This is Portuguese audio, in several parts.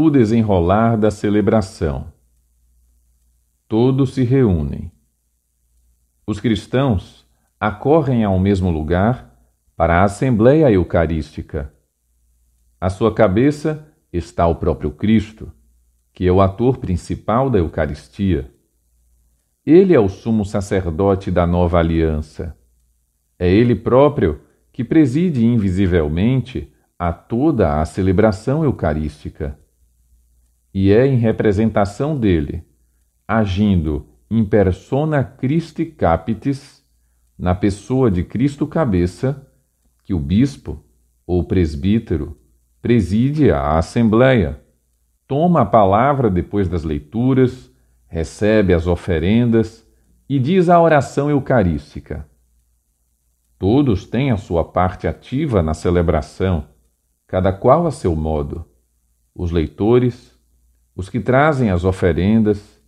O desenrolar da celebração. Todos se reúnem. Os cristãos acorrem ao mesmo lugar para a Assembleia Eucarística. À sua cabeça está o próprio Cristo, que é o ator principal da Eucaristia. Ele é o sumo sacerdote da nova aliança. É ele próprio que preside invisivelmente a toda a celebração eucarística. E é em representação dele, agindo in persona Christi Capitis, na pessoa de Cristo Cabeça, que o bispo ou presbítero preside a Assembleia, toma a palavra depois das leituras, recebe as oferendas e diz a oração eucarística. Todos têm a sua parte ativa na celebração, cada qual a seu modo. Os leitores, os que trazem as oferendas,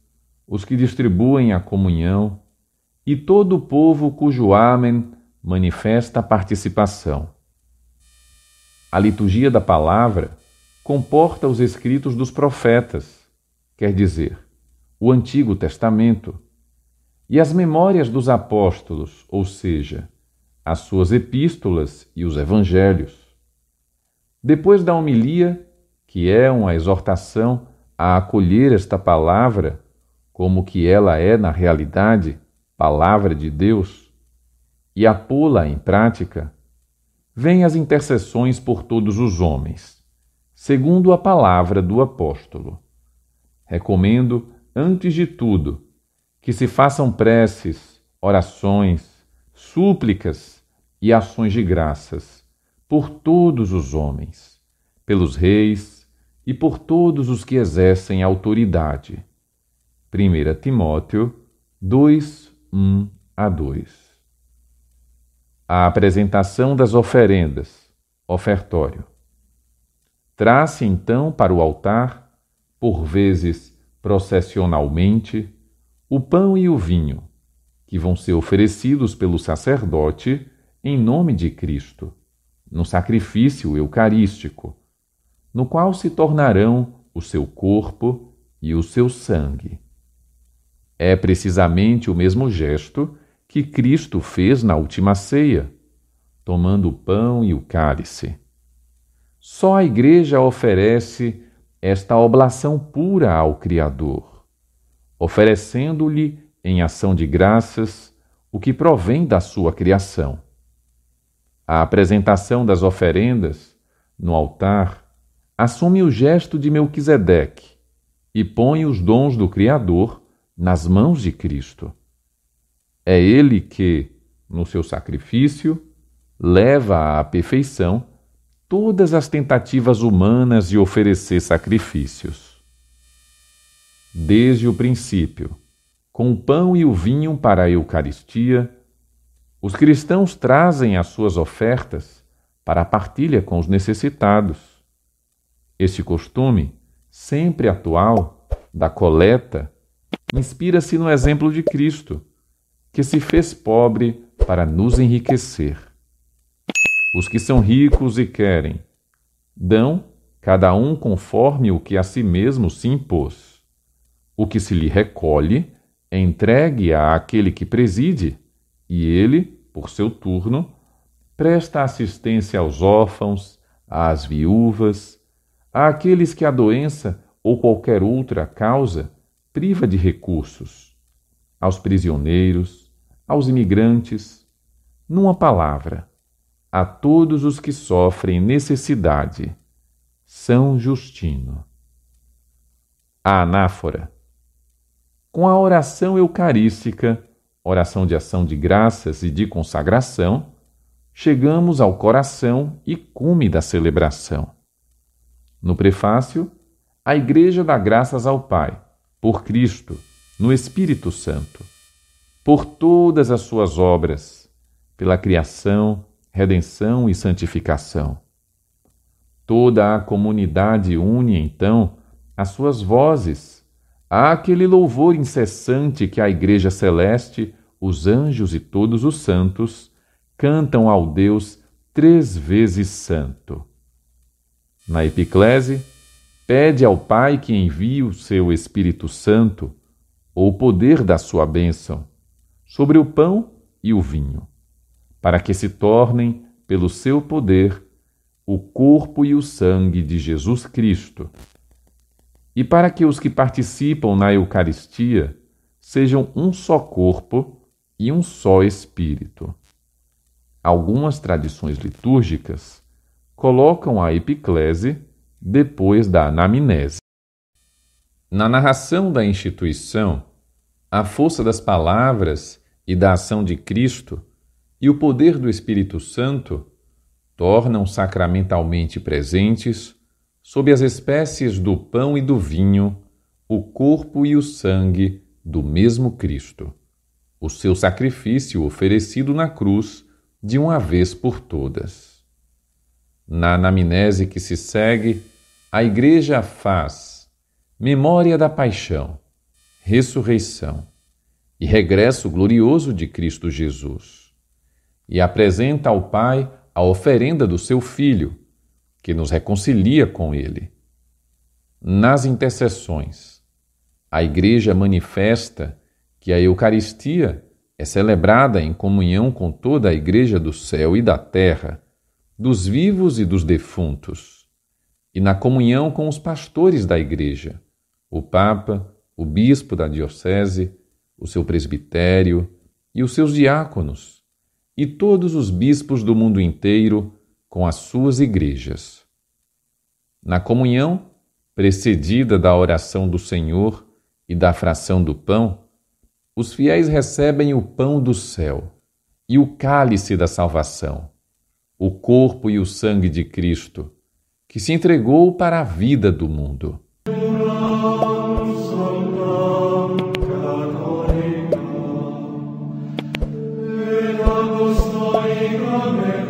os que distribuem a comunhão e todo o povo cujo Amém manifesta a participação. A liturgia da palavra comporta os escritos dos profetas, quer dizer, o Antigo Testamento, e as memórias dos apóstolos, ou seja, as suas epístolas e os evangelhos. Depois da homilia, que é uma exortação a acolher esta palavra como que ela é na realidade, palavra de Deus, e a pô-la em prática, vêm as intercessões por todos os homens, segundo a palavra do apóstolo. Recomendo, antes de tudo, que se façam preces, orações, súplicas e ações de graças por todos os homens, pelos reis e por todos os que exercem autoridade. 1 Timóteo 2, 1-2. A apresentação das oferendas, ofertório. Traz-se então para o altar, por vezes processionalmente, o pão e o vinho, que vão ser oferecidos pelo sacerdote em nome de Cristo, no sacrifício eucarístico, no qual se tornarão o seu corpo e o seu sangue. É precisamente o mesmo gesto que Cristo fez na última ceia, tomando o pão e o cálice. Só a Igreja oferece esta oblação pura ao Criador, oferecendo-lhe em ação de graças o que provém da sua criação. A apresentação das oferendas no altar assume o gesto de Melquisedeque e põe os dons do Criador nas mãos de Cristo. É ele que, no seu sacrifício, leva à perfeição todas as tentativas humanas de oferecer sacrifícios. Desde o princípio, com o pão e o vinho para a Eucaristia, os cristãos trazem as suas ofertas para a partilha com os necessitados. Este costume, sempre atual, da coleta, inspira-se no exemplo de Cristo, que se fez pobre para nos enriquecer. Os que são ricos e querem, dão cada um conforme o que a si mesmo se impôs. O que se lhe recolhe é entregue àquele que preside, e ele, por seu turno, presta assistência aos órfãos, às viúvas, àqueles que a doença ou qualquer outra causa priva de recursos, aos prisioneiros, aos imigrantes, numa palavra, a todos os que sofrem necessidade. São Justino. A anáfora. Com a oração eucarística, oração de ação de graças e de consagração, chegamos ao coração e cume da celebração. No prefácio, a Igreja dá graças ao Pai, por Cristo, no Espírito Santo, por todas as suas obras, pela criação, redenção e santificação. Toda a comunidade une, então, as suas vozes àquele louvor incessante que a Igreja Celeste, os anjos e todos os santos cantam ao Deus 3 vezes Santo. Na Epiclese, pede ao Pai que envie o seu Espírito Santo, ou o poder da sua bênção, sobre o pão e o vinho, para que se tornem, pelo seu poder, o corpo e o sangue de Jesus Cristo, e para que os que participam na Eucaristia sejam um só corpo e um só Espírito. Algumas tradições litúrgicas colocam a epiclese depois da anamnese. Na narração da instituição, a força das palavras e da ação de Cristo e o poder do Espírito Santo tornam sacramentalmente presentes, sob as espécies do pão e do vinho, o corpo e o sangue do mesmo Cristo, o seu sacrifício oferecido na cruz de uma vez por todas. Na anamnese que se segue, a Igreja faz memória da paixão, ressurreição e regresso glorioso de Cristo Jesus, e apresenta ao Pai a oferenda do seu Filho, que nos reconcilia com Ele. Nas intercessões, a Igreja manifesta que a Eucaristia é celebrada em comunhão com toda a Igreja do céu e da terra, dos vivos e dos defuntos, e na comunhão com os pastores da Igreja, o Papa, o Bispo da Diocese, o seu presbitério e os seus diáconos, e todos os bispos do mundo inteiro com as suas igrejas. Na comunhão, precedida da oração do Senhor e da fração do pão, os fiéis recebem o pão do céu e o cálice da salvação, o corpo e o sangue de Cristo, que se entregou para a vida do mundo. Amen.